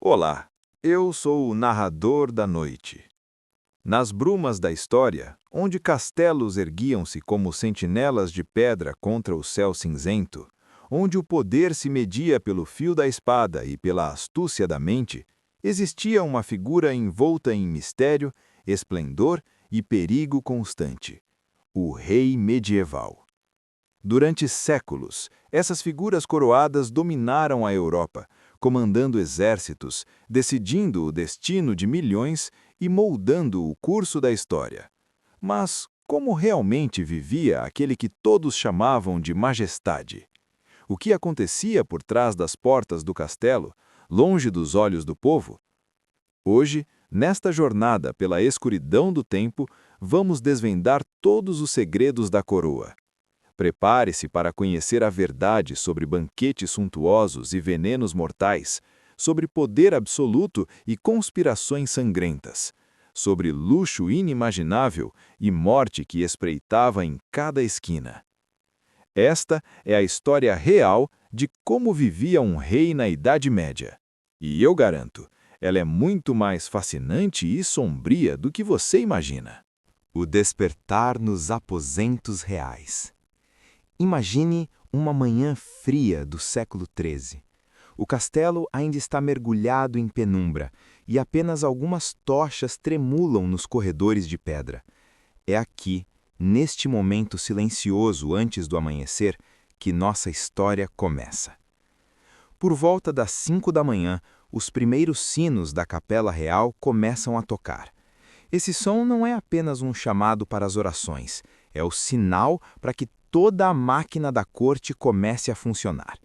Olá, eu sou o narrador da noite. Nas brumas da história, onde castelos erguiam-se como sentinelas de pedra contra o céu cinzento, onde o poder se media pelo fio da espada e pela astúcia da mente, existia uma figura envolta em mistério, esplendor e perigo constante: o rei medieval. Durante séculos, essas figuras coroadas dominaram a Europa, comandando exércitos, decidindo o destino de milhões e moldando o curso da história. Mas como realmente vivia aquele que todos chamavam de majestade? O que acontecia por trás das portas do castelo, longe dos olhos do povo? Hoje, nesta jornada pela escuridão do tempo, vamos desvendar todos os segredos da coroa. Prepare-se para conhecer a verdade sobre banquetes suntuosos e venenos mortais, sobre poder absoluto e conspirações sangrentas, sobre luxo inimaginável e morte que espreitava em cada esquina. Esta é a história real de como vivia um rei na Idade Média. E eu garanto, ela é muito mais fascinante e sombria do que você imagina. O despertar nos aposentos reais. Imagine uma manhã fria do século XIII. O castelo ainda está mergulhado em penumbra e apenas algumas tochas tremulam nos corredores de pedra. É aqui, neste momento silencioso antes do amanhecer, que nossa história começa. Por volta das 5 da manhã, os primeiros sinos da Capela Real começam a tocar. Esse som não é apenas um chamado para as orações, é o sinal para que toda a máquina da corte comece a funcionar.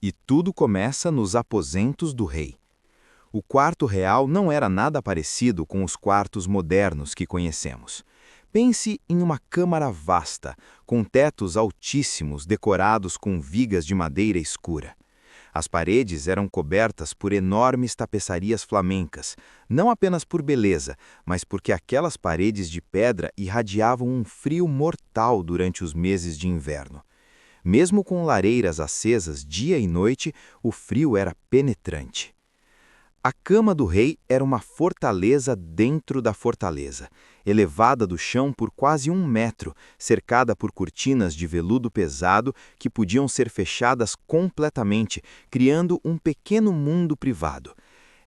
E tudo começa nos aposentos do rei. O quarto real não era nada parecido com os quartos modernos que conhecemos. Pense em uma câmara vasta, com tetos altíssimos decorados com vigas de madeira escura. As paredes eram cobertas por enormes tapeçarias flamencas, não apenas por beleza, mas porque aquelas paredes de pedra irradiavam um frio mortal durante os meses de inverno. Mesmo com lareiras acesas dia e noite, o frio era penetrante. A cama do rei era uma fortaleza dentro da fortaleza, elevada do chão por quase 1 metro, cercada por cortinas de veludo pesado que podiam ser fechadas completamente, criando um pequeno mundo privado.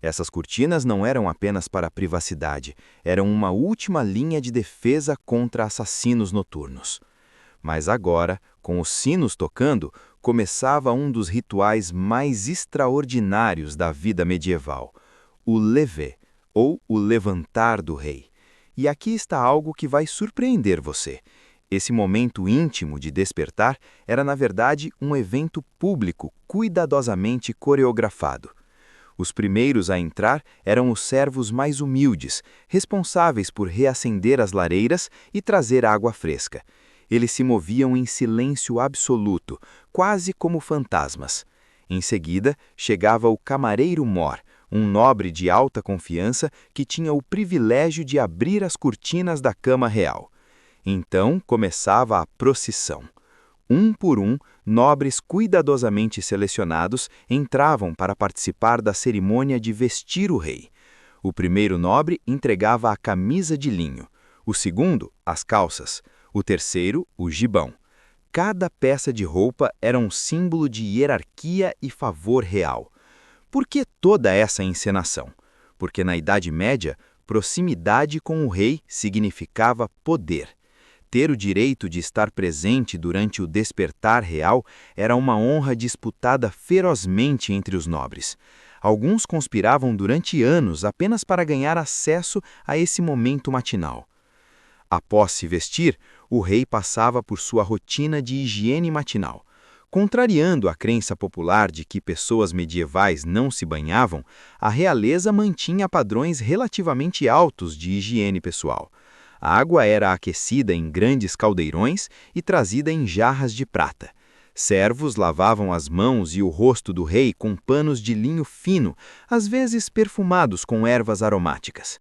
Essas cortinas não eram apenas para a privacidade, eram uma última linha de defesa contra assassinos noturnos. Mas agora, com os sinos tocando, começava um dos rituais mais extraordinários da vida medieval, o lever, ou o levantar do rei. E aqui está algo que vai surpreender você. Esse momento íntimo de despertar era, na verdade, um evento público cuidadosamente coreografado. Os primeiros a entrar eram os servos mais humildes, responsáveis por reacender as lareiras e trazer água fresca. Eles se moviam em silêncio absoluto, quase como fantasmas. Em seguida, chegava o camareiro-mor, um nobre de alta confiança que tinha o privilégio de abrir as cortinas da cama real. Então começava a procissão. Um por um, nobres cuidadosamente selecionados entravam para participar da cerimônia de vestir o rei. O primeiro nobre entregava a camisa de linho, o segundo, as calças, o terceiro, o gibão. Cada peça de roupa era um símbolo de hierarquia e favor real. Por que toda essa encenação? Porque na Idade Média, proximidade com o rei significava poder. Ter o direito de estar presente durante o despertar real era uma honra disputada ferozmente entre os nobres. Alguns conspiravam durante anos apenas para ganhar acesso a esse momento matinal. Após se vestir, o rei passava por sua rotina de higiene matinal. Contrariando a crença popular de que pessoas medievais não se banhavam, a realeza mantinha padrões relativamente altos de higiene pessoal. A água era aquecida em grandes caldeirões e trazida em jarras de prata. Servos lavavam as mãos e o rosto do rei com panos de linho fino, às vezes perfumados com ervas aromáticas.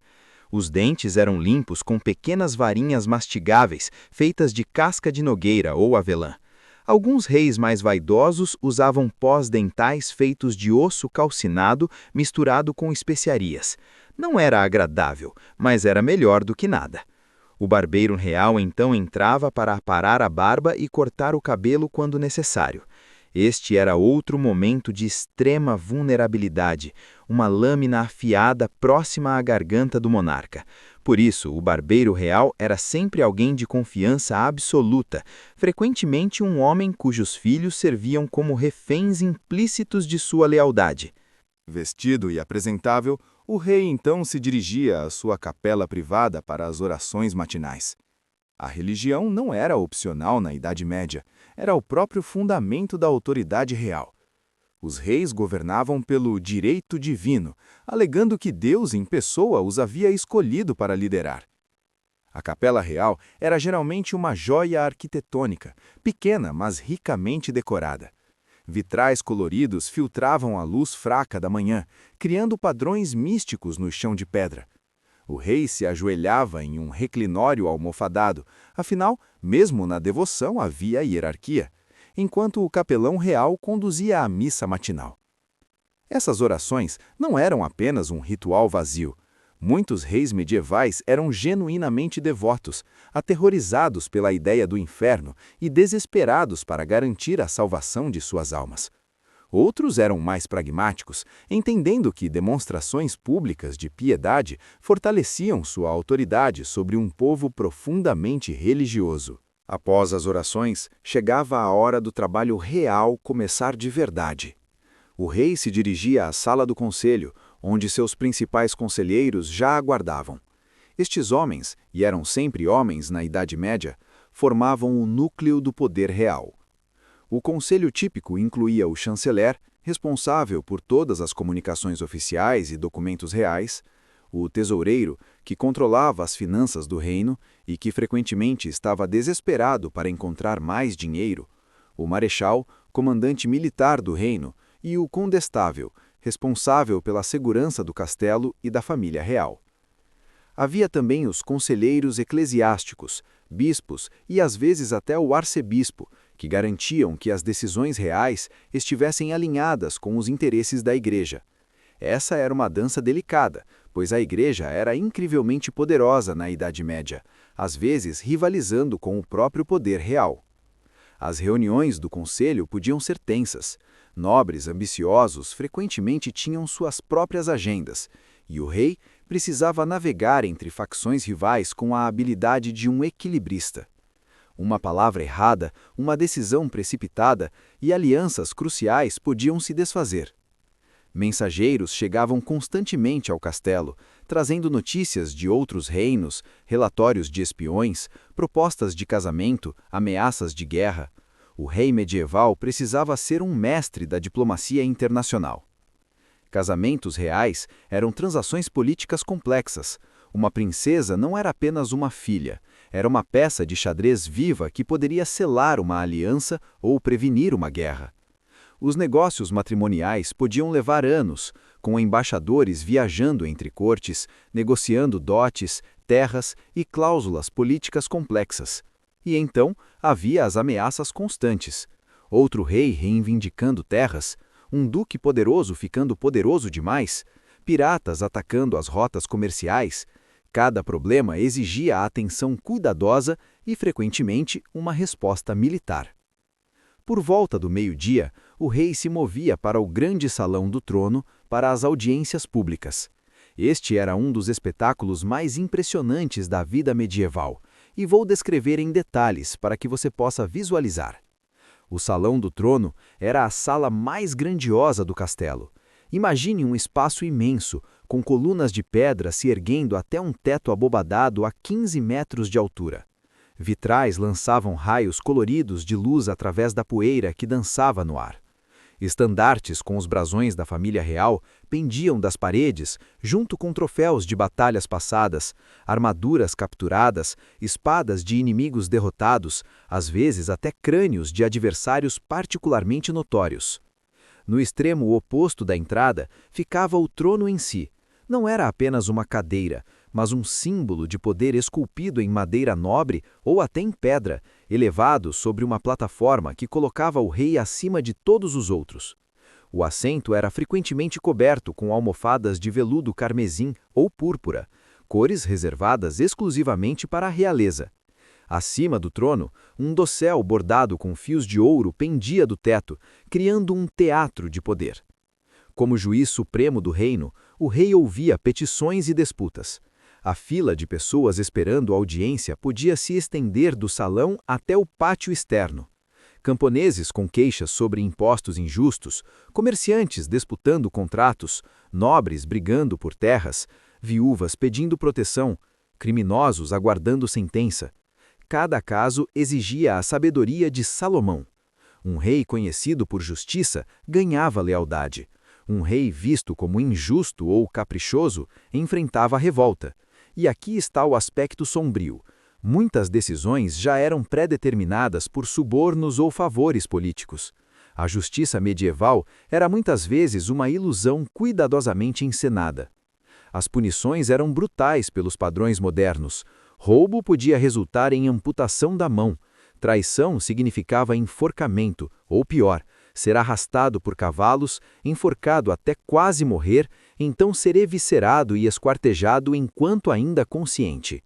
Os dentes eram limpos com pequenas varinhas mastigáveis feitas de casca de nogueira ou avelã. Alguns reis mais vaidosos usavam pós dentais feitos de osso calcinado misturado com especiarias. Não era agradável, mas era melhor do que nada. O barbeiro real então entrava para aparar a barba e cortar o cabelo quando necessário. Este era outro momento de extrema vulnerabilidade, uma lâmina afiada próxima à garganta do monarca. Por isso, o barbeiro real era sempre alguém de confiança absoluta, frequentemente um homem cujos filhos serviam como reféns implícitos de sua lealdade. Vestido e apresentável, o rei então se dirigia à sua capela privada para as orações matinais. A religião não era opcional na Idade Média, era o próprio fundamento da autoridade real. Os reis governavam pelo direito divino, alegando que Deus em pessoa os havia escolhido para liderar. A capela real era geralmente uma joia arquitetônica, pequena, mas ricamente decorada. Vitrais coloridos filtravam a luz fraca da manhã, criando padrões místicos no chão de pedra. O rei se ajoelhava em um reclinório almofadado, afinal, mesmo na devoção havia hierarquia, enquanto o capelão real conduzia a missa matinal. Essas orações não eram apenas um ritual vazio. Muitos reis medievais eram genuinamente devotos, aterrorizados pela ideia do inferno e desesperados para garantir a salvação de suas almas. Outros eram mais pragmáticos, entendendo que demonstrações públicas de piedade fortaleciam sua autoridade sobre um povo profundamente religioso. Após as orações, chegava a hora do trabalho real começar de verdade. O rei se dirigia à sala do conselho, onde seus principais conselheiros já aguardavam. Estes homens, e eram sempre homens na Idade Média, formavam o núcleo do poder real. O conselho típico incluía o chanceler, responsável por todas as comunicações oficiais e documentos reais, o tesoureiro, que controlava as finanças do reino e que frequentemente estava desesperado para encontrar mais dinheiro, o marechal, comandante militar do reino, e o condestável, responsável pela segurança do castelo e da família real. Havia também os conselheiros eclesiásticos, bispos e às vezes até o arcebispo, que garantiam que as decisões reais estivessem alinhadas com os interesses da igreja. Essa era uma dança delicada, pois a igreja era incrivelmente poderosa na Idade Média, às vezes rivalizando com o próprio poder real. As reuniões do conselho podiam ser tensas. Nobres ambiciosos frequentemente tinham suas próprias agendas, e o rei precisava navegar entre facções rivais com a habilidade de um equilibrista. Uma palavra errada, uma decisão precipitada e alianças cruciais podiam se desfazer. Mensageiros chegavam constantemente ao castelo, trazendo notícias de outros reinos, relatórios de espiões, propostas de casamento, ameaças de guerra. O rei medieval precisava ser um mestre da diplomacia internacional. Casamentos reais eram transações políticas complexas. Uma princesa não era apenas uma filha, era uma peça de xadrez viva que poderia selar uma aliança ou prevenir uma guerra. Os negócios matrimoniais podiam levar anos, com embaixadores viajando entre cortes, negociando dotes, terras e cláusulas políticas complexas. E então havia as ameaças constantes. Outro rei reivindicando terras, um duque poderoso ficando poderoso demais, piratas atacando as rotas comerciais. Cada problema exigia atenção cuidadosa e, frequentemente, uma resposta militar. Por volta do meio-dia, o rei se movia para o grande salão do trono para as audiências públicas. Este era um dos espetáculos mais impressionantes da vida medieval, e vou descrever em detalhes para que você possa visualizar. O salão do trono era a sala mais grandiosa do castelo. Imagine um espaço imenso, com colunas de pedra se erguendo até um teto abobadado a 15 metros de altura. Vitrais lançavam raios coloridos de luz através da poeira que dançava no ar. Estandartes com os brasões da família real pendiam das paredes, junto com troféus de batalhas passadas, armaduras capturadas, espadas de inimigos derrotados, às vezes até crânios de adversários particularmente notórios. No extremo oposto da entrada ficava o trono em si. Não era apenas uma cadeira, mas um símbolo de poder esculpido em madeira nobre ou até em pedra, elevado sobre uma plataforma que colocava o rei acima de todos os outros. O assento era frequentemente coberto com almofadas de veludo carmesim ou púrpura, cores reservadas exclusivamente para a realeza. Acima do trono, um dossel bordado com fios de ouro pendia do teto, criando um teatro de poder. Como juiz supremo do reino, o rei ouvia petições e disputas. A fila de pessoas esperando audiência podia se estender do salão até o pátio externo. Camponeses com queixas sobre impostos injustos, comerciantes disputando contratos, nobres brigando por terras, viúvas pedindo proteção, criminosos aguardando sentença. Cada caso exigia a sabedoria de Salomão. Um rei conhecido por justiça ganhava lealdade. Um rei visto como injusto ou caprichoso enfrentava a revolta. E aqui está o aspecto sombrio. Muitas decisões já eram pré-determinadas por subornos ou favores políticos. A justiça medieval era muitas vezes uma ilusão cuidadosamente encenada. As punições eram brutais pelos padrões modernos. Roubo podia resultar em amputação da mão. Traição significava enforcamento, ou pior, ser arrastado por cavalos, enforcado até quase morrer, então ser eviscerado e esquartejado enquanto ainda consciente.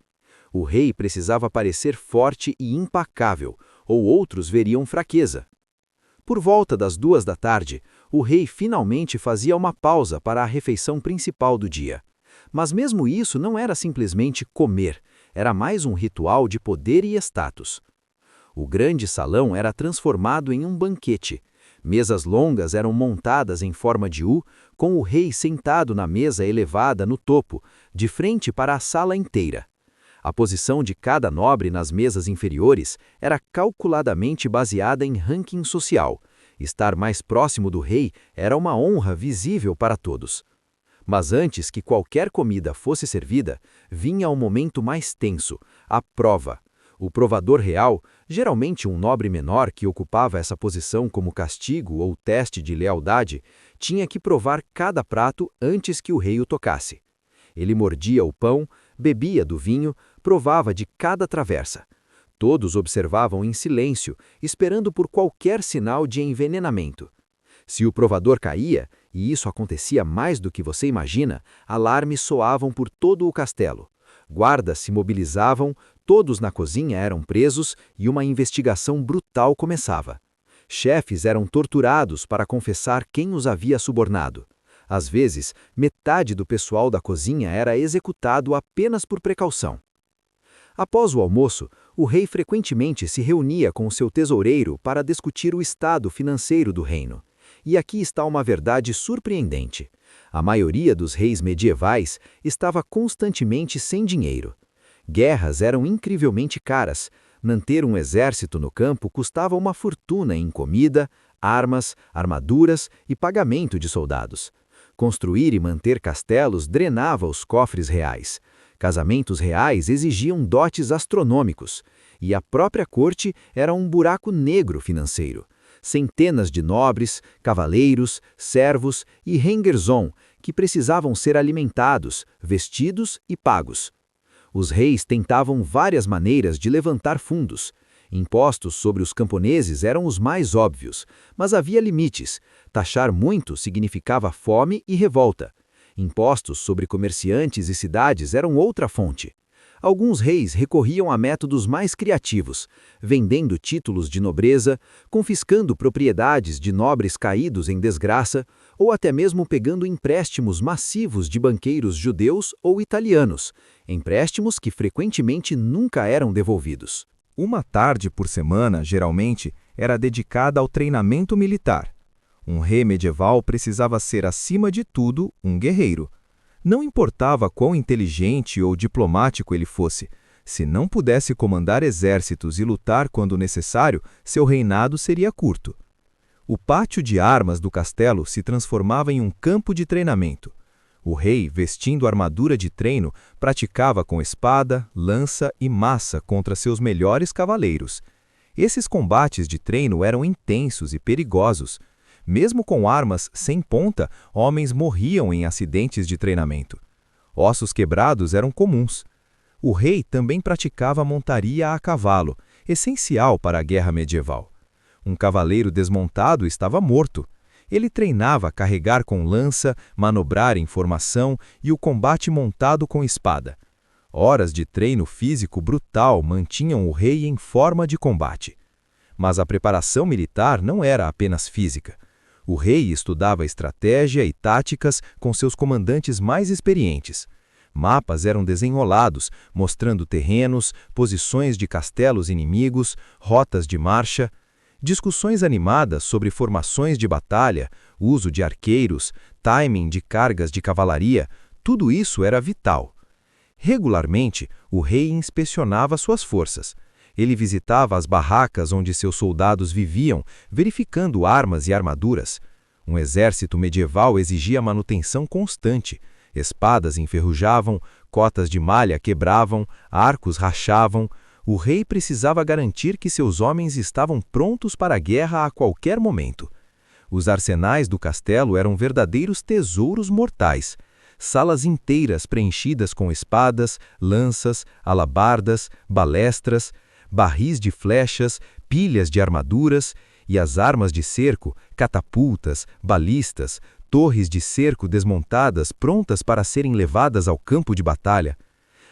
O rei precisava parecer forte e impacável, ou outros veriam fraqueza. Por volta das 2 da tarde, o rei finalmente fazia uma pausa para a refeição principal do dia. Mas mesmo isso não era simplesmente comer, era mais um ritual de poder e status. O grande salão era transformado em um banquete. Mesas longas eram montadas em forma de U, com o rei sentado na mesa elevada no topo, de frente para a sala inteira. A posição de cada nobre nas mesas inferiores era calculadamente baseada em ranking social. Estar mais próximo do rei era uma honra visível para todos. Mas antes que qualquer comida fosse servida, vinha o momento mais tenso, a prova. O provador real, geralmente um nobre menor que ocupava essa posição como castigo ou teste de lealdade, tinha que provar cada prato antes que o rei o tocasse. Ele mordia o pão, bebia do vinho, provava de cada travessa. Todos observavam em silêncio, esperando por qualquer sinal de envenenamento. Se o provador caía, e isso acontecia mais do que você imagina, alarmes soavam por todo o castelo. Guardas se mobilizavam, todos na cozinha eram presos e uma investigação brutal começava. Chefes eram torturados para confessar quem os havia subornado. Às vezes, metade do pessoal da cozinha era executado apenas por precaução. Após o almoço, o rei frequentemente se reunia com seu tesoureiro para discutir o estado financeiro do reino. E aqui está uma verdade surpreendente. A maioria dos reis medievais estava constantemente sem dinheiro. Guerras eram incrivelmente caras. Manter um exército no campo custava uma fortuna em comida, armas, armaduras e pagamento de soldados. Construir e manter castelos drenava os cofres reais. Casamentos reais exigiam dotes astronômicos. E a própria corte era um buraco negro financeiro. Centenas de nobres, cavaleiros, servos e rengerzon que precisavam ser alimentados, vestidos e pagos. Os reis tentavam várias maneiras de levantar fundos. Impostos sobre os camponeses eram os mais óbvios, mas havia limites. Taxar muito significava fome e revolta. Impostos sobre comerciantes e cidades eram outra fonte. Alguns reis recorriam a métodos mais criativos, vendendo títulos de nobreza, confiscando propriedades de nobres caídos em desgraça, ou até mesmo pegando empréstimos massivos de banqueiros judeus ou italianos, empréstimos que frequentemente nunca eram devolvidos. Uma tarde por semana, geralmente, era dedicada ao treinamento militar. Um rei medieval precisava ser, acima de tudo, um guerreiro. Não importava quão inteligente ou diplomático ele fosse, se não pudesse comandar exércitos e lutar quando necessário, seu reinado seria curto. O pátio de armas do castelo se transformava em um campo de treinamento. O rei, vestindo armadura de treino, praticava com espada, lança e massa contra seus melhores cavaleiros. Esses combates de treino eram intensos e perigosos. Mesmo com armas sem ponta, homens morriam em acidentes de treinamento. Ossos quebrados eram comuns. O rei também praticava montaria a cavalo, essencial para a guerra medieval. Um cavaleiro desmontado estava morto. Ele treinava a carregar com lança, manobrar em formação e o combate montado com espada. Horas de treino físico brutal mantinham o rei em forma de combate. Mas a preparação militar não era apenas física. O rei estudava estratégia e táticas com seus comandantes mais experientes. Mapas eram desenrolados, mostrando terrenos, posições de castelos inimigos, rotas de marcha. Discussões animadas sobre formações de batalha, uso de arqueiros, timing de cargas de cavalaria, tudo isso era vital. Regularmente, o rei inspecionava suas forças. Ele visitava as barracas onde seus soldados viviam, verificando armas e armaduras. Um exército medieval exigia manutenção constante. Espadas enferrujavam, cotas de malha quebravam, arcos rachavam. O rei precisava garantir que seus homens estavam prontos para a guerra a qualquer momento. Os arsenais do castelo eram verdadeiros tesouros mortais. Salas inteiras preenchidas com espadas, lanças, alabardas, balestras, barris de flechas, pilhas de armaduras e as armas de cerco, catapultas, balistas, torres de cerco desmontadas prontas para serem levadas ao campo de batalha.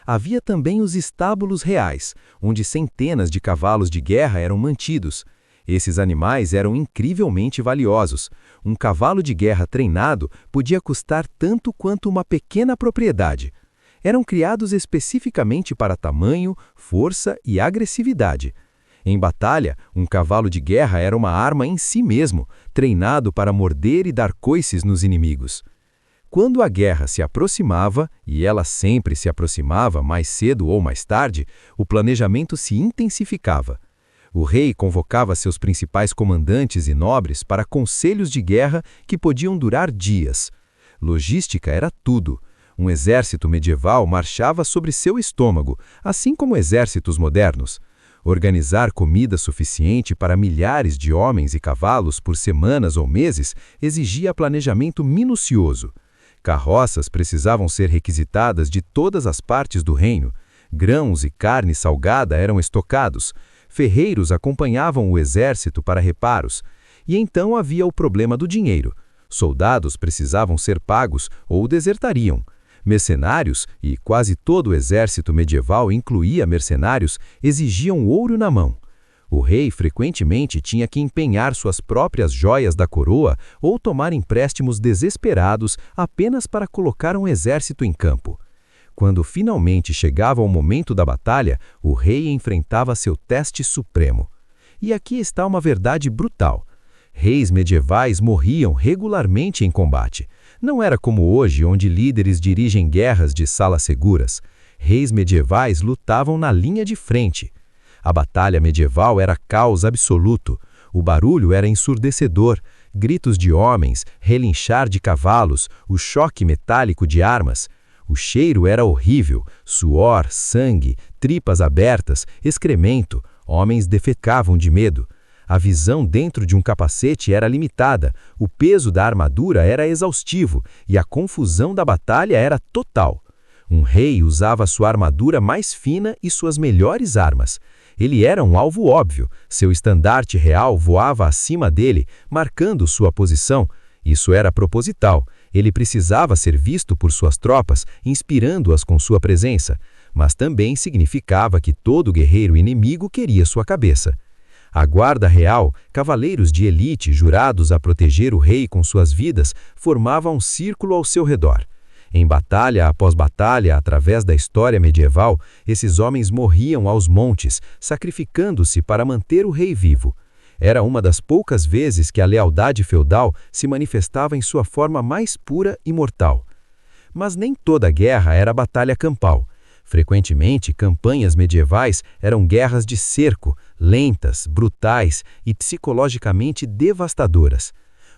Havia também os estábulos reais, onde centenas de cavalos de guerra eram mantidos. Esses animais eram incrivelmente valiosos. Um cavalo de guerra treinado podia custar tanto quanto uma pequena propriedade. Eram criados especificamente para tamanho, força e agressividade. Em batalha, um cavalo de guerra era uma arma em si mesmo, treinado para morder e dar coices nos inimigos. Quando a guerra se aproximava, e ela sempre se aproximava mais cedo ou mais tarde, o planejamento se intensificava. O rei convocava seus principais comandantes e nobres para conselhos de guerra que podiam durar dias. Logística era tudo. Um exército medieval marchava sobre seu estômago, assim como exércitos modernos. Organizar comida suficiente para milhares de homens e cavalos por semanas ou meses exigia planejamento minucioso. Carroças precisavam ser requisitadas de todas as partes do reino. Grãos e carne salgada eram estocados. Ferreiros acompanhavam o exército para reparos. E então havia o problema do dinheiro. Soldados precisavam ser pagos ou desertariam. Mercenários, e quase todo o exército medieval incluía mercenários, exigiam ouro na mão. O rei frequentemente tinha que empenhar suas próprias joias da coroa ou tomar empréstimos desesperados apenas para colocar um exército em campo. Quando finalmente chegava o momento da batalha, o rei enfrentava seu teste supremo. E aqui está uma verdade brutal. Reis medievais morriam regularmente em combate. Não era como hoje, onde líderes dirigem guerras de salas seguras. Reis medievais lutavam na linha de frente. A batalha medieval era caos absoluto. O barulho era ensurdecedor. Gritos de homens, relinchar de cavalos, o choque metálico de armas. O cheiro era horrível. Suor, sangue, tripas abertas, excremento. Homens defecavam de medo. A visão dentro de um capacete era limitada, o peso da armadura era exaustivo e a confusão da batalha era total. Um rei usava sua armadura mais fina e suas melhores armas. Ele era um alvo óbvio, seu estandarte real voava acima dele, marcando sua posição. Isso era proposital, ele precisava ser visto por suas tropas, inspirando-as com sua presença, mas também significava que todo guerreiro inimigo queria sua cabeça. A guarda real, cavaleiros de elite jurados a proteger o rei com suas vidas, formava um círculo ao seu redor. Em batalha após batalha, através da história medieval, esses homens morriam aos montes, sacrificando-se para manter o rei vivo. Era uma das poucas vezes que a lealdade feudal se manifestava em sua forma mais pura e mortal. Mas nem toda guerra era batalha campal. Frequentemente, campanhas medievais eram guerras de cerco, lentas, brutais e psicologicamente devastadoras.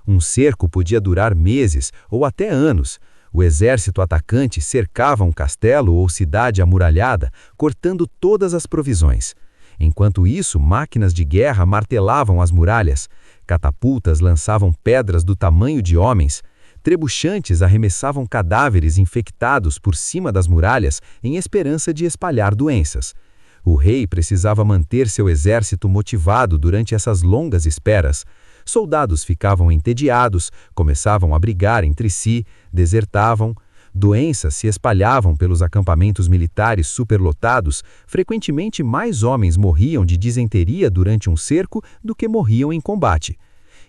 Um cerco podia durar meses ou até anos. O exército atacante cercava um castelo ou cidade amuralhada, cortando todas as provisões. Enquanto isso, máquinas de guerra martelavam as muralhas, catapultas lançavam pedras do tamanho de homens, Trebuchantes arremessavam cadáveres infectados por cima das muralhas em esperança de espalhar doenças. O rei precisava manter seu exército motivado durante essas longas esperas. Soldados ficavam entediados, começavam a brigar entre si, desertavam. Doenças se espalhavam pelos acampamentos militares superlotados. Frequentemente mais homens morriam de disenteria durante um cerco do que morriam em combate.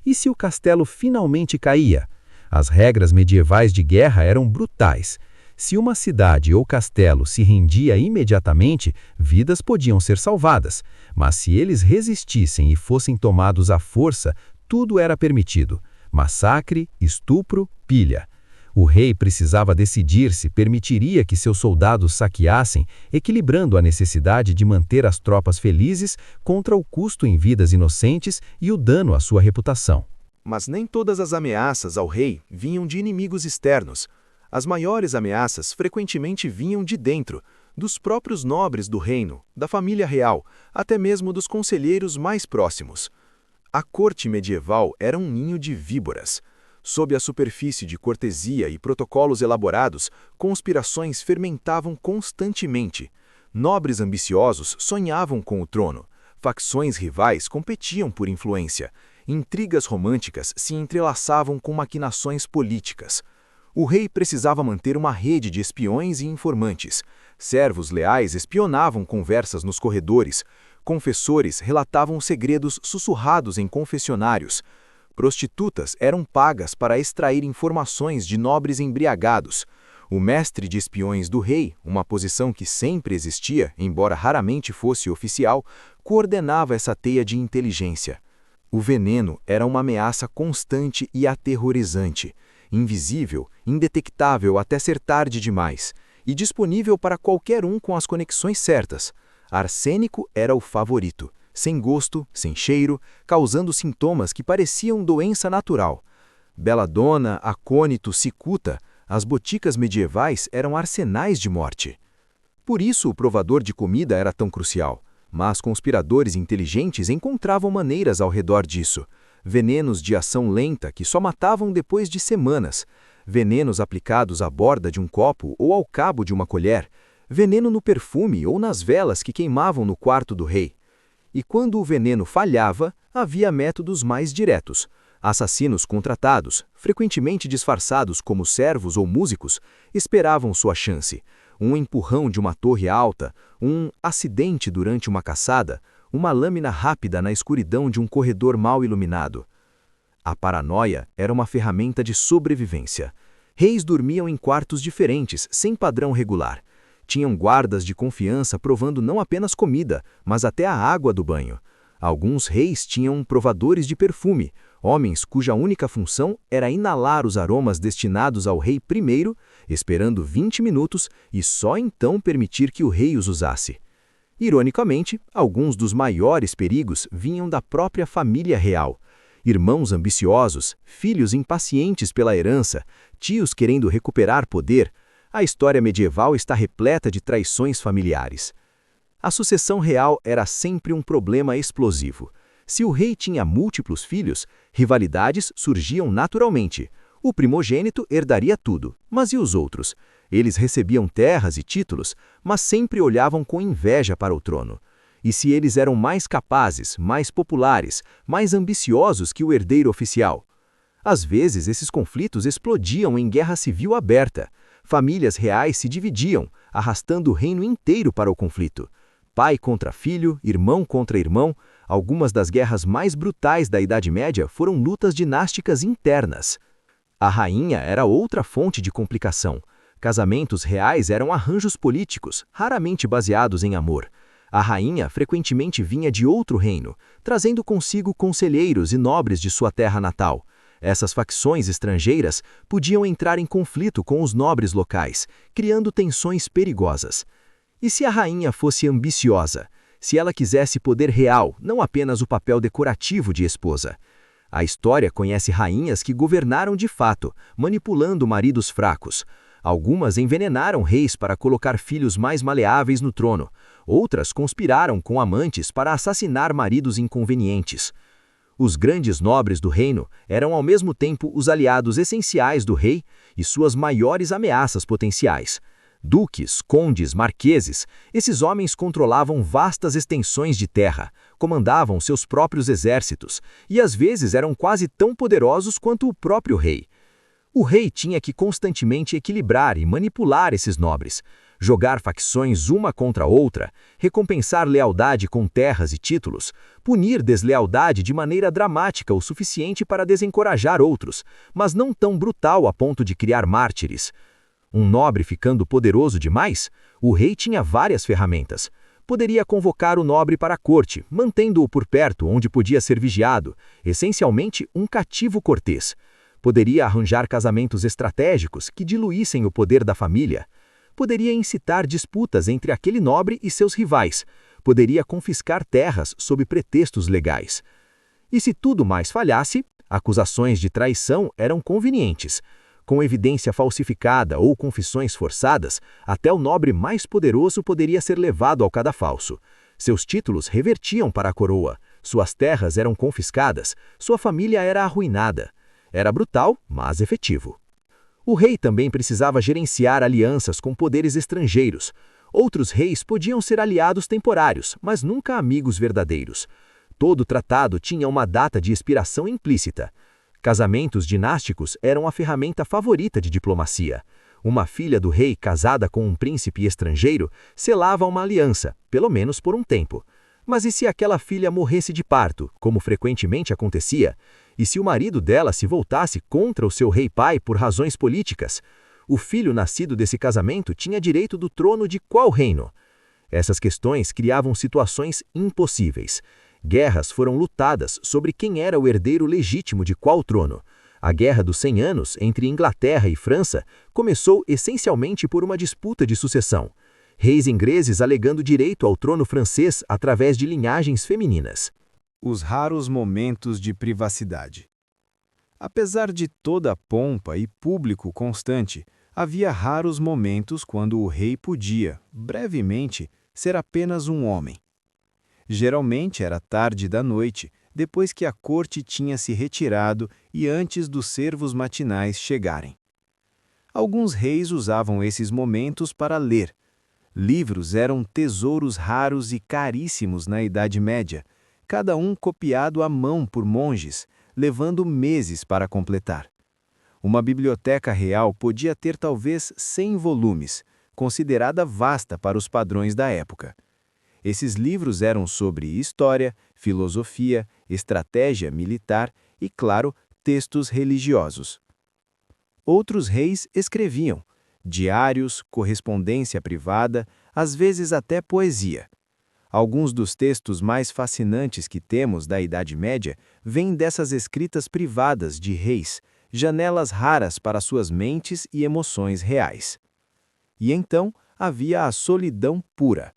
E se o castelo finalmente caía? As regras medievais de guerra eram brutais. Se uma cidade ou castelo se rendia imediatamente, vidas podiam ser salvadas. Mas se eles resistissem e fossem tomados à força, tudo era permitido. Massacre, estupro, pilha. O rei precisava decidir se permitiria que seus soldados saqueassem, equilibrando a necessidade de manter as tropas felizes contra o custo em vidas inocentes e o dano à sua reputação. Mas nem todas as ameaças ao rei vinham de inimigos externos. As maiores ameaças frequentemente vinham de dentro, dos próprios nobres do reino, da família real, até mesmo dos conselheiros mais próximos. A corte medieval era um ninho de víboras. Sob a superfície de cortesia e protocolos elaborados, conspirações fermentavam constantemente. Nobres ambiciosos sonhavam com o trono. Facções rivais competiam por influência. Intrigas românticas se entrelaçavam com maquinações políticas. O rei precisava manter uma rede de espiões e informantes. Servos leais espionavam conversas nos corredores. Confessores relatavam segredos sussurrados em confessionários. Prostitutas eram pagas para extrair informações de nobres embriagados. O mestre de espiões do rei, uma posição que sempre existia, embora raramente fosse oficial, coordenava essa teia de inteligência. O veneno era uma ameaça constante e aterrorizante, invisível, indetectável até ser tarde demais, e disponível para qualquer um com as conexões certas. Arsênico era o favorito. Sem gosto, sem cheiro, causando sintomas que pareciam doença natural. Beladona, acônito, cicuta, as boticas medievais eram arsenais de morte. Por isso o provador de comida era tão crucial, mas conspiradores inteligentes encontravam maneiras ao redor disso. Venenos de ação lenta que só matavam depois de semanas, venenos aplicados à borda de um copo ou ao cabo de uma colher, veneno no perfume ou nas velas que queimavam no quarto do rei. E quando o veneno falhava, havia métodos mais diretos. Assassinos contratados, frequentemente disfarçados como servos ou músicos, esperavam sua chance. Um empurrão de uma torre alta, um acidente durante uma caçada, uma lâmina rápida na escuridão de um corredor mal iluminado. A paranoia era uma ferramenta de sobrevivência. Reis dormiam em quartos diferentes, sem padrão regular. Tinham guardas de confiança provando não apenas comida, mas até a água do banho. Alguns reis tinham provadores de perfume, homens cuja única função era inalar os aromas destinados ao rei primeiro, esperando 20 minutos e só então permitir que o rei os usasse. Ironicamente, alguns dos maiores perigos vinham da própria família real. Irmãos ambiciosos, filhos impacientes pela herança, tios querendo recuperar poder. A história medieval está repleta de traições familiares. A sucessão real era sempre um problema explosivo. Se o rei tinha múltiplos filhos, rivalidades surgiam naturalmente. O primogênito herdaria tudo, mas e os outros? Eles recebiam terras e títulos, mas sempre olhavam com inveja para o trono. E se eles eram mais capazes, mais populares, mais ambiciosos que o herdeiro oficial? Às vezes, esses conflitos explodiam em guerra civil aberta. Famílias reais se dividiam, arrastando o reino inteiro para o conflito. Pai contra filho, irmão contra irmão, algumas das guerras mais brutais da Idade Média foram lutas dinásticas internas. A rainha era outra fonte de complicação. Casamentos reais eram arranjos políticos, raramente baseados em amor. A rainha frequentemente vinha de outro reino, trazendo consigo conselheiros e nobres de sua terra natal. Essas facções estrangeiras podiam entrar em conflito com os nobres locais, criando tensões perigosas. E se a rainha fosse ambiciosa? Se ela quisesse poder real, não apenas o papel decorativo de esposa? A história conhece rainhas que governaram de fato, manipulando maridos fracos. Algumas envenenaram reis para colocar filhos mais maleáveis no trono. Outras conspiraram com amantes para assassinar maridos inconvenientes. Os grandes nobres do reino eram ao mesmo tempo os aliados essenciais do rei e suas maiores ameaças potenciais. Duques, condes, marqueses, esses homens controlavam vastas extensões de terra, comandavam seus próprios exércitos e às vezes eram quase tão poderosos quanto o próprio rei. O rei tinha que constantemente equilibrar e manipular esses nobres, jogar facções uma contra a outra, recompensar lealdade com terras e títulos, punir deslealdade de maneira dramática o suficiente para desencorajar outros, mas não tão brutal a ponto de criar mártires. Um nobre ficando poderoso demais, o rei tinha várias ferramentas. Poderia convocar o nobre para a corte, mantendo-o por perto onde podia ser vigiado, essencialmente um cativo cortês. Poderia arranjar casamentos estratégicos que diluíssem o poder da família. Poderia incitar disputas entre aquele nobre e seus rivais. Poderia confiscar terras sob pretextos legais. E se tudo mais falhasse, acusações de traição eram convenientes. Com evidência falsificada ou confissões forçadas, até o nobre mais poderoso poderia ser levado ao cadafalso. Seus títulos revertiam para a coroa, suas terras eram confiscadas, sua família era arruinada. Era brutal, mas efetivo. O rei também precisava gerenciar alianças com poderes estrangeiros. Outros reis podiam ser aliados temporários, mas nunca amigos verdadeiros. Todo tratado tinha uma data de expiração implícita. Casamentos dinásticos eram a ferramenta favorita de diplomacia. Uma filha do rei casada com um príncipe estrangeiro selava uma aliança, pelo menos por um tempo. Mas e se aquela filha morresse de parto, como frequentemente acontecia? E se o marido dela se voltasse contra o seu rei-pai por razões políticas? O filho nascido desse casamento tinha direito do trono de qual reino? Essas questões criavam situações impossíveis. Guerras foram lutadas sobre quem era o herdeiro legítimo de qual trono. A Guerra dos 100 Anos entre Inglaterra e França começou essencialmente por uma disputa de sucessão. Reis ingleses alegando direito ao trono francês através de linhagens femininas. Os raros momentos de privacidade. Apesar de toda a pompa e público constante, havia raros momentos quando o rei podia, brevemente, ser apenas um homem. Geralmente era tarde da noite, depois que a corte tinha se retirado e antes dos servos matinais chegarem. Alguns reis usavam esses momentos para ler. Livros eram tesouros raros e caríssimos na Idade Média, cada um copiado à mão por monges, levando meses para completar. Uma biblioteca real podia ter talvez 100 volumes, considerada vasta para os padrões da época. Esses livros eram sobre história, filosofia, estratégia militar e, claro, textos religiosos. Outros reis escreviam diários, correspondência privada, às vezes até poesia. Alguns dos textos mais fascinantes que temos da Idade Média vêm dessas escritas privadas de reis, janelas raras para suas mentes e emoções reais. E então havia a solidão pura.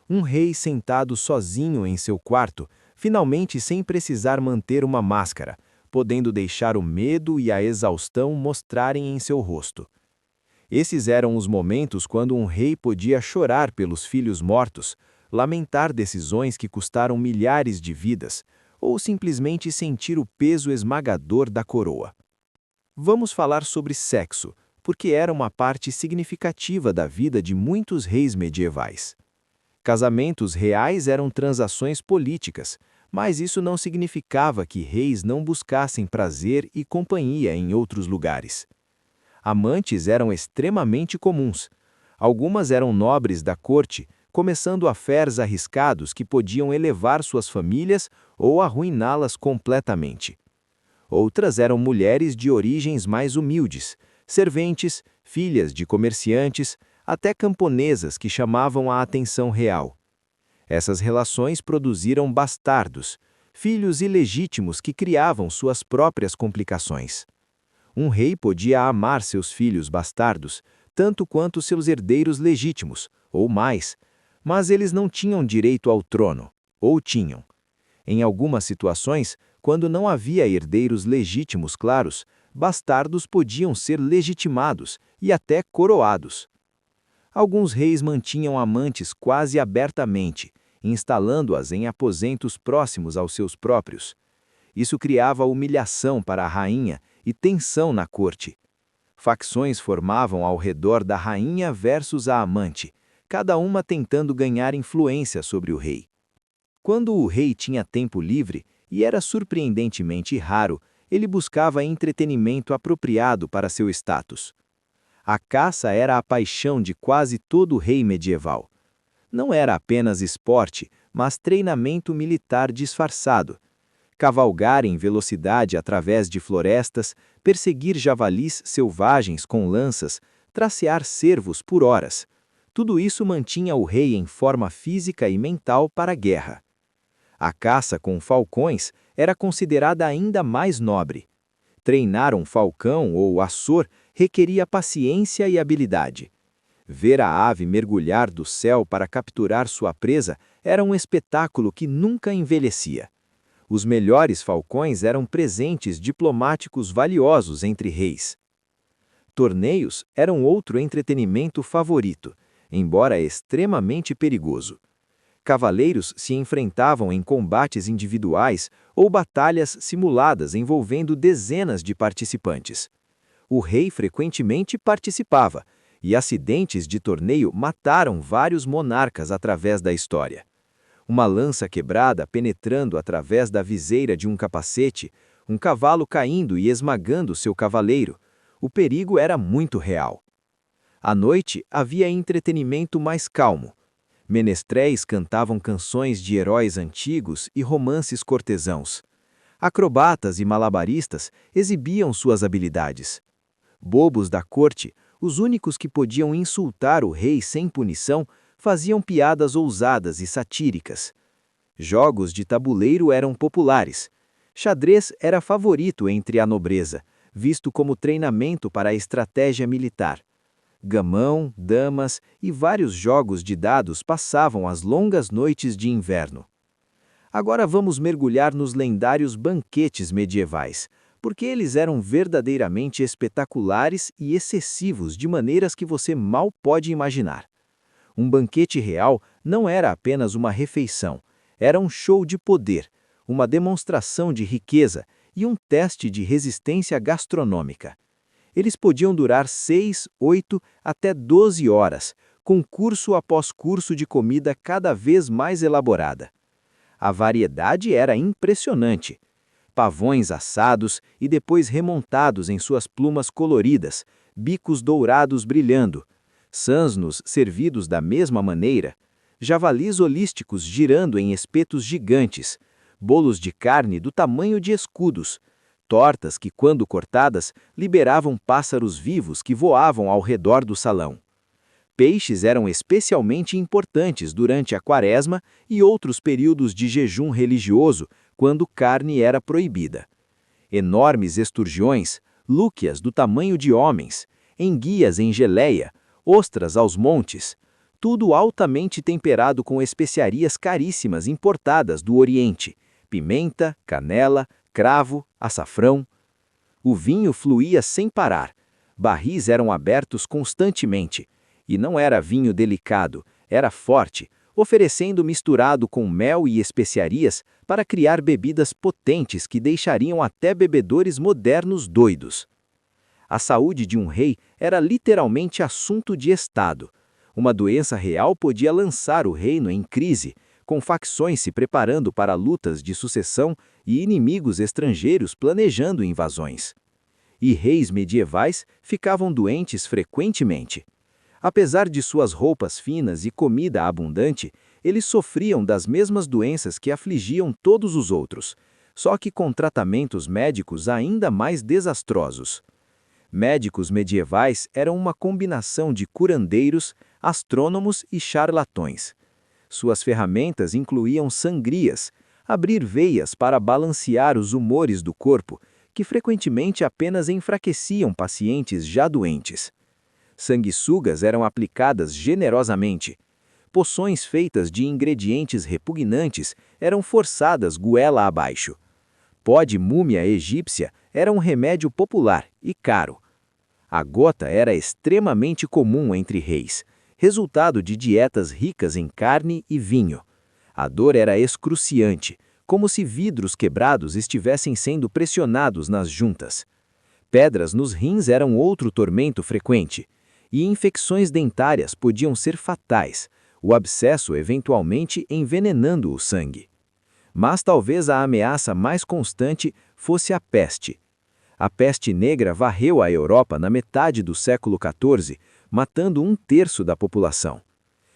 Um rei sentado sozinho em seu quarto, finalmente sem precisar manter uma máscara, podendo deixar o medo e a exaustão mostrarem em seu rosto. Esses eram os momentos quando um rei podia chorar pelos filhos mortos, lamentar decisões que custaram milhares de vidas, ou simplesmente sentir o peso esmagador da coroa. Vamos falar sobre sexo, porque era uma parte significativa da vida de muitos reis medievais. Casamentos reais eram transações políticas, mas isso não significava que reis não buscassem prazer e companhia em outros lugares. Amantes eram extremamente comuns. Algumas eram nobres da corte, começando affairs arriscados que podiam elevar suas famílias ou arruiná-las completamente. Outras eram mulheres de origens mais humildes, serventes, filhas de comerciantes, até camponesas que chamavam a atenção real. Essas relações produziram bastardos, filhos ilegítimos que criavam suas próprias complicações. Um rei podia amar seus filhos bastardos, tanto quanto seus herdeiros legítimos, ou mais, mas eles não tinham direito ao trono, ou tinham. Em algumas situações, quando não havia herdeiros legítimos claros, bastardos podiam ser legitimados e até coroados. Alguns reis mantinham amantes quase abertamente, instalando-as em aposentos próximos aos seus próprios. Isso criava humilhação para a rainha e tensão na corte. Facções formavam ao redor da rainha versus a amante, cada uma tentando ganhar influência sobre o rei. Quando o rei tinha tempo livre, e era surpreendentemente raro, ele buscava entretenimento apropriado para seu status. A caça era a paixão de quase todo rei medieval. Não era apenas esporte, mas treinamento militar disfarçado. Cavalgar em velocidade através de florestas, perseguir javalis selvagens com lanças, tracear cervos por horas. Tudo isso mantinha o rei em forma física e mental para a guerra. A caça com falcões era considerada ainda mais nobre. Treinar um falcão ou açor requeria paciência e habilidade. Ver a ave mergulhar do céu para capturar sua presa era um espetáculo que nunca envelhecia. Os melhores falcões eram presentes diplomáticos valiosos entre reis. Torneios eram outro entretenimento favorito, embora extremamente perigoso. Cavaleiros se enfrentavam em combates individuais ou batalhas simuladas envolvendo dezenas de participantes. O rei frequentemente participava, e acidentes de torneio mataram vários monarcas através da história. Uma lança quebrada penetrando através da viseira de um capacete, um cavalo caindo e esmagando seu cavaleiro. O perigo era muito real. À noite havia entretenimento mais calmo. Menestréis cantavam canções de heróis antigos e romances cortesãos. Acrobatas e malabaristas exibiam suas habilidades. Bobos da corte, os únicos que podiam insultar o rei sem punição, faziam piadas ousadas e satíricas. Jogos de tabuleiro eram populares. Xadrez era favorito entre a nobreza, visto como treinamento para a estratégia militar. Gamão, damas e vários jogos de dados passavam as longas noites de inverno. Agora vamos mergulhar nos lendários banquetes medievais, porque eles eram verdadeiramente espetaculares e excessivos de maneiras que você mal pode imaginar. Um banquete real não era apenas uma refeição, era um show de poder, uma demonstração de riqueza e um teste de resistência gastronômica. Eles podiam durar 6, 8 até 12 horas, com curso após curso de comida cada vez mais elaborada. A variedade era impressionante. Pavões assados e depois remontados em suas plumas coloridas, bicos dourados brilhando, sãsnos servidos da mesma maneira, javalis holísticos girando em espetos gigantes, bolos de carne do tamanho de escudos, tortas que, quando cortadas, liberavam pássaros vivos que voavam ao redor do salão. Peixes eram especialmente importantes durante a Quaresma e outros períodos de jejum religioso, quando carne era proibida. Enormes esturgiões, lúquias do tamanho de homens, enguias em geleia, ostras aos montes, tudo altamente temperado com especiarias caríssimas importadas do Oriente, pimenta, canela, cravo, açafrão. O vinho fluía sem parar, barris eram abertos constantemente, e não era vinho delicado, era forte, oferecendo misturado com mel e especiarias para criar bebidas potentes que deixariam até bebedores modernos doidos. A saúde de um rei era literalmente assunto de Estado. Uma doença real podia lançar o reino em crise, com facções se preparando para lutas de sucessão e inimigos estrangeiros planejando invasões. E reis medievais ficavam doentes frequentemente. Apesar de suas roupas finas e comida abundante, eles sofriam das mesmas doenças que afligiam todos os outros, só que com tratamentos médicos ainda mais desastrosos. Médicos medievais eram uma combinação de curandeiros, astrônomos e charlatões. Suas ferramentas incluíam sangrias, abrir veias para balancear os humores do corpo, que frequentemente apenas enfraqueciam pacientes já doentes. Sanguessugas eram aplicadas generosamente. Poções feitas de ingredientes repugnantes eram forçadas goela abaixo. Pó de múmia egípcia era um remédio popular e caro. A gota era extremamente comum entre reis, resultado de dietas ricas em carne e vinho. A dor era excruciante, como se vidros quebrados estivessem sendo pressionados nas juntas. Pedras nos rins eram outro tormento frequente, e infecções dentárias podiam ser fatais, o abscesso eventualmente envenenando o sangue. Mas talvez a ameaça mais constante fosse a peste. A peste negra varreu a Europa na metade do século XIV, matando 1/3 da população.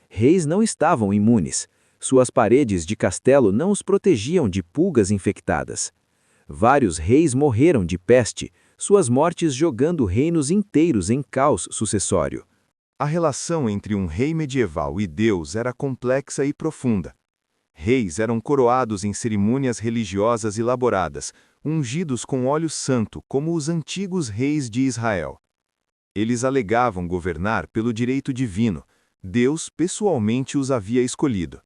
Reis não estavam imunes. Suas paredes de castelo não os protegiam de pulgas infectadas. Vários reis morreram de peste, suas mortes jogando reinos inteiros em caos sucessório. A relação entre um rei medieval e Deus era complexa e profunda. Reis eram coroados em cerimônias religiosas elaboradas, ungidos com óleo santo, como os antigos reis de Israel. Eles alegavam governar pelo direito divino. Deus pessoalmente os havia escolhido.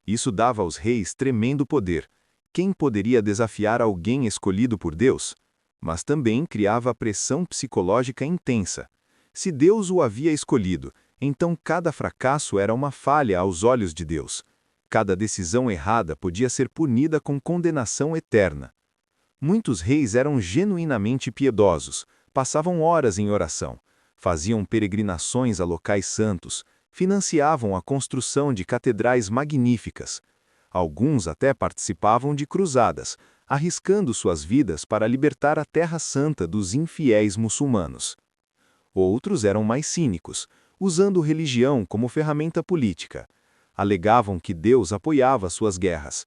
Isso dava aos reis tremendo poder. Quem poderia desafiar alguém escolhido por Deus? Mas também criava pressão psicológica intensa. Se Deus o havia escolhido, então cada fracasso era uma falha aos olhos de Deus. Cada decisão errada podia ser punida com condenação eterna. Muitos reis eram genuinamente piedosos, passavam horas em oração, faziam peregrinações a locais santos, financiavam a construção de catedrais magníficas. Alguns até participavam de cruzadas, arriscando suas vidas para libertar a Terra Santa dos infiéis muçulmanos. Outros eram mais cínicos, usando religião como ferramenta política. Alegavam que Deus apoiava suas guerras.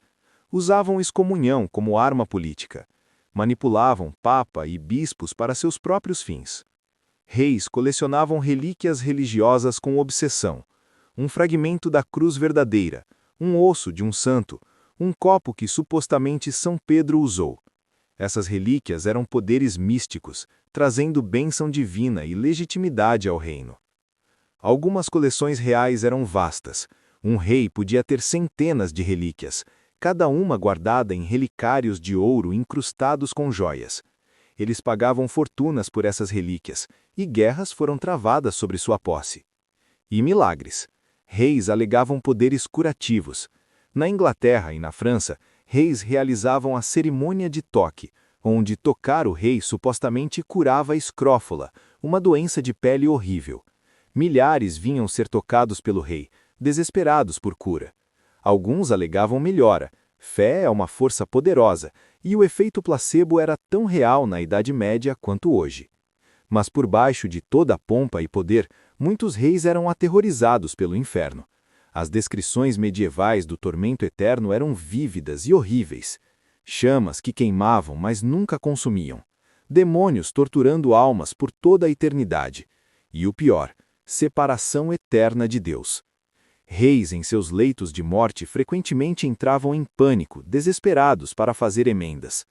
Usavam excomunhão como arma política. Manipulavam papa e bispos para seus próprios fins. Reis colecionavam relíquias religiosas com obsessão. Um fragmento da cruz verdadeira, um osso de um santo, um copo que supostamente São Pedro usou. Essas relíquias eram poderes místicos, trazendo bênção divina e legitimidade ao reino. Algumas coleções reais eram vastas. Um rei podia ter centenas de relíquias, cada uma guardada em relicários de ouro incrustados com joias. Eles pagavam fortunas por essas relíquias, e guerras foram travadas sobre sua posse. E milagres. Reis alegavam poderes curativos. Na Inglaterra e na França, reis realizavam a cerimônia de toque, onde tocar o rei supostamente curava a escrófula, uma doença de pele horrível. Milhares vinham ser tocados pelo rei, desesperados por cura. Alguns alegavam melhora. Fé é uma força poderosa, e o efeito placebo era tão real na Idade Média quanto hoje. Mas por baixo de toda a pompa e poder, muitos reis eram aterrorizados pelo inferno. As descrições medievais do tormento eterno eram vívidas e horríveis. Chamas que queimavam, mas nunca consumiam. Demônios torturando almas por toda a eternidade. E o pior, separação eterna de Deus. Reis em seus leitos de morte frequentemente entravam em pânico, desesperados para fazer emendas.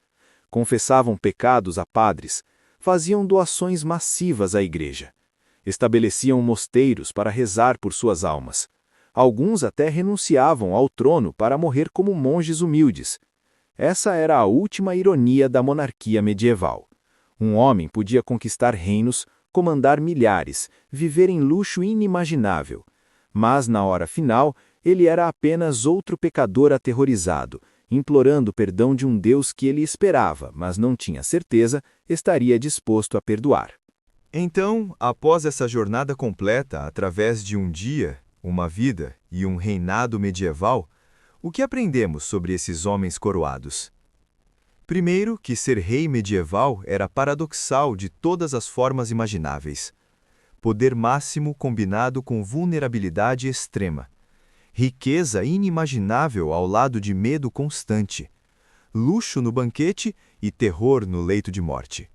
Confessavam pecados a padres, faziam doações massivas à igreja. Estabeleciam mosteiros para rezar por suas almas. Alguns até renunciavam ao trono para morrer como monges humildes. Essa era a última ironia da monarquia medieval. Um homem podia conquistar reinos, comandar milhares, viver em luxo inimaginável. Mas, na hora final, ele era apenas outro pecador aterrorizado, implorando perdão de um Deus que ele esperava, mas não tinha certeza, estaria disposto a perdoar. Então, após essa jornada completa através de um dia, uma vida e um reinado medieval, o que aprendemos sobre esses homens coroados? Primeiro, que ser rei medieval era paradoxal de todas as formas imagináveis. Poder máximo combinado com vulnerabilidade extrema. Riqueza inimaginável ao lado de medo constante. Luxo no banquete e terror no leito de morte.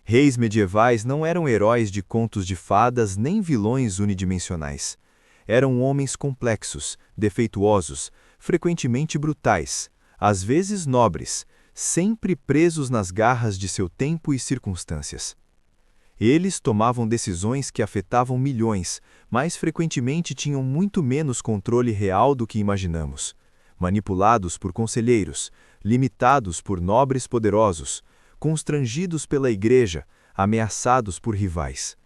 Reis medievais não eram heróis de contos de fadas nem vilões unidimensionais. Eram homens complexos, defeituosos, frequentemente brutais, às vezes nobres, sempre presos nas garras de seu tempo e circunstâncias. Eles tomavam decisões que afetavam milhões, mas frequentemente tinham muito menos controle real do que imaginamos. Manipulados por conselheiros, limitados por nobres poderosos, constrangidos pela igreja, ameaçados por rivais.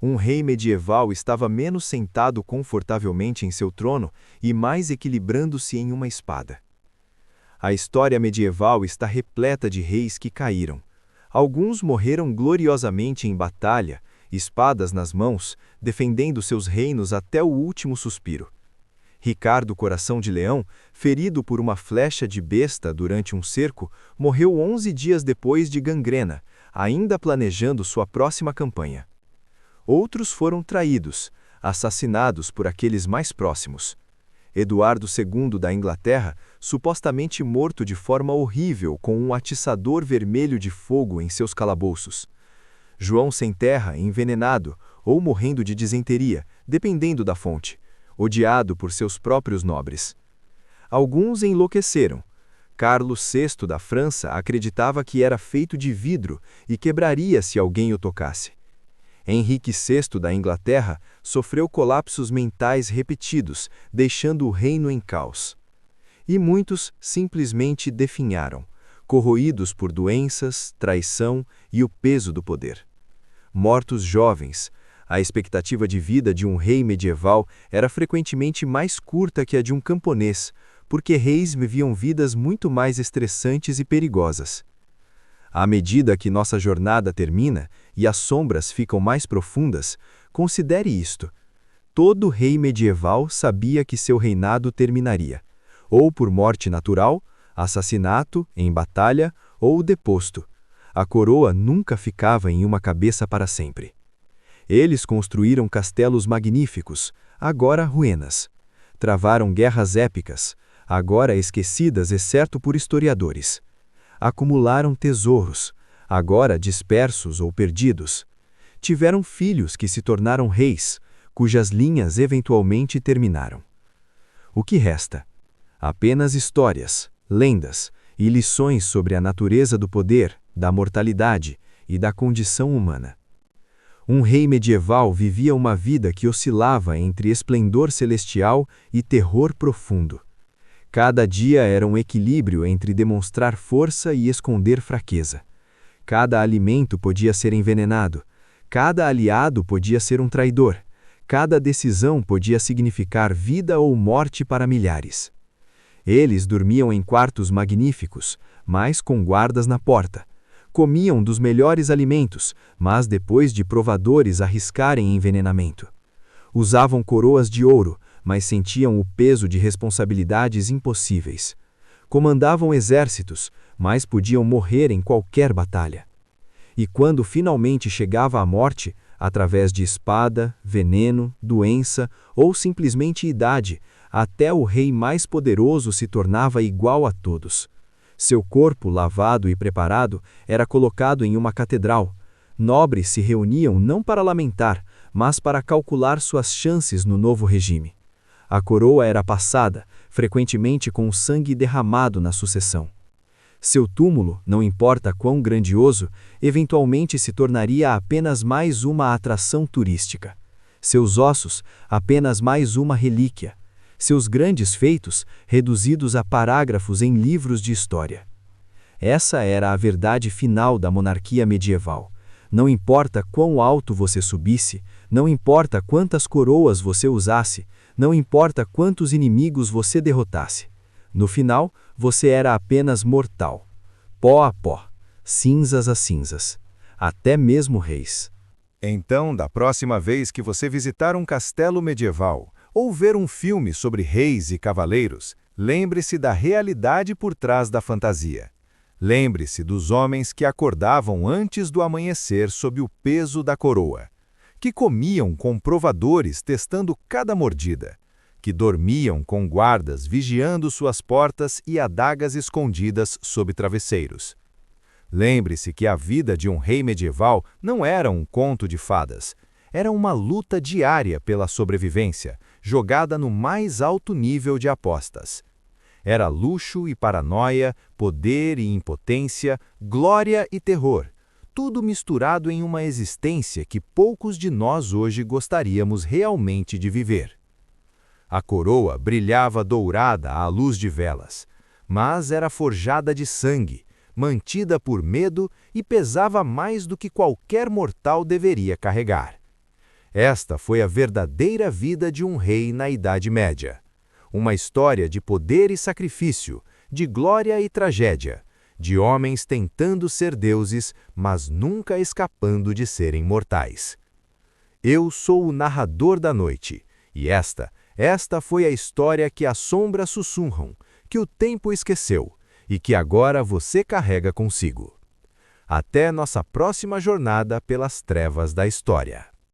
Um rei medieval estava menos sentado confortavelmente em seu trono e mais equilibrando-se em uma espada. A história medieval está repleta de reis que caíram. Alguns morreram gloriosamente em batalha, espadas nas mãos, defendendo seus reinos até o último suspiro. Ricardo Coração de Leão, ferido por uma flecha de besta durante um cerco, morreu 11 dias depois de gangrena, ainda planejando sua próxima campanha. Outros foram traídos, assassinados por aqueles mais próximos. Eduardo II da Inglaterra, supostamente morto de forma horrível com um atiçador vermelho de fogo em seus calabouços. João Sem Terra, envenenado ou morrendo de disenteria, dependendo da fonte, odiado por seus próprios nobres. Alguns enlouqueceram. Carlos VI da França acreditava que era feito de vidro e quebraria se alguém o tocasse. Henrique VI da Inglaterra sofreu colapsos mentais repetidos, deixando o reino em caos. E muitos simplesmente definharam, corroídos por doenças, traição e o peso do poder. Mortos jovens, a expectativa de vida de um rei medieval era frequentemente mais curta que a de um camponês, porque reis viviam vidas muito mais estressantes e perigosas. À medida que nossa jornada termina e as sombras ficam mais profundas, considere isto. Todo rei medieval sabia que seu reinado terminaria, ou por morte natural, assassinato, em batalha, ou deposto. A coroa nunca ficava em uma cabeça para sempre. Eles construíram castelos magníficos, agora ruínas. Travaram guerras épicas, agora esquecidas exceto por historiadores. Acumularam tesouros, agora dispersos ou perdidos. Tiveram filhos que se tornaram reis, cujas linhas eventualmente terminaram. O que resta? Apenas histórias, lendas e lições sobre a natureza do poder, da mortalidade e da condição humana. Um rei medieval vivia uma vida que oscilava entre esplendor celestial e terror profundo. Cada dia era um equilíbrio entre demonstrar força e esconder fraqueza. Cada alimento podia ser envenenado, cada aliado podia ser um traidor, cada decisão podia significar vida ou morte para milhares. Eles dormiam em quartos magníficos, mas com guardas na porta. Comiam dos melhores alimentos, mas depois de provadores arriscarem envenenamento. Usavam coroas de ouro, mas sentiam o peso de responsabilidades impossíveis. Comandavam exércitos, mas podiam morrer em qualquer batalha. E quando finalmente chegava a morte, através de espada, veneno, doença ou simplesmente idade, até o rei mais poderoso se tornava igual a todos. Seu corpo, lavado e preparado, era colocado em uma catedral. Nobres se reuniam não para lamentar, mas para calcular suas chances no novo regime. A coroa era passada, frequentemente com o sangue derramado na sucessão. Seu túmulo, não importa quão grandioso, eventualmente se tornaria apenas mais uma atração turística. Seus ossos, apenas mais uma relíquia. Seus grandes feitos, reduzidos a parágrafos em livros de história. Essa era a verdade final da monarquia medieval. Não importa quão alto você subisse, não importa quantas coroas você usasse, não importa quantos inimigos você derrotasse. No final, você era apenas mortal. Pó a pó, cinzas a cinzas. Até mesmo reis. Então, da próxima vez que você visitar um castelo medieval ou ver um filme sobre reis e cavaleiros, lembre-se da realidade por trás da fantasia. Lembre-se dos homens que acordavam antes do amanhecer sob o peso da coroa, que comiam com provadores testando cada mordida, que dormiam com guardas vigiando suas portas e adagas escondidas sob travesseiros. Lembre-se que a vida de um rei medieval não era um conto de fadas, era uma luta diária pela sobrevivência, jogada no mais alto nível de apostas. Era luxo e paranoia, poder e impotência, glória e terror, tudo misturado em uma existência que poucos de nós hoje gostaríamos realmente de viver. A coroa brilhava dourada à luz de velas, mas era forjada de sangue, mantida por medo e pesava mais do que qualquer mortal deveria carregar. Esta foi a verdadeira vida de um rei na Idade Média. Uma história de poder e sacrifício, de glória e tragédia, de homens tentando ser deuses, mas nunca escapando de serem mortais. Eu sou o narrador da noite, e esta foi a história que as sombras sussurram, que o tempo esqueceu, e que agora você carrega consigo. Até nossa próxima jornada pelas trevas da história.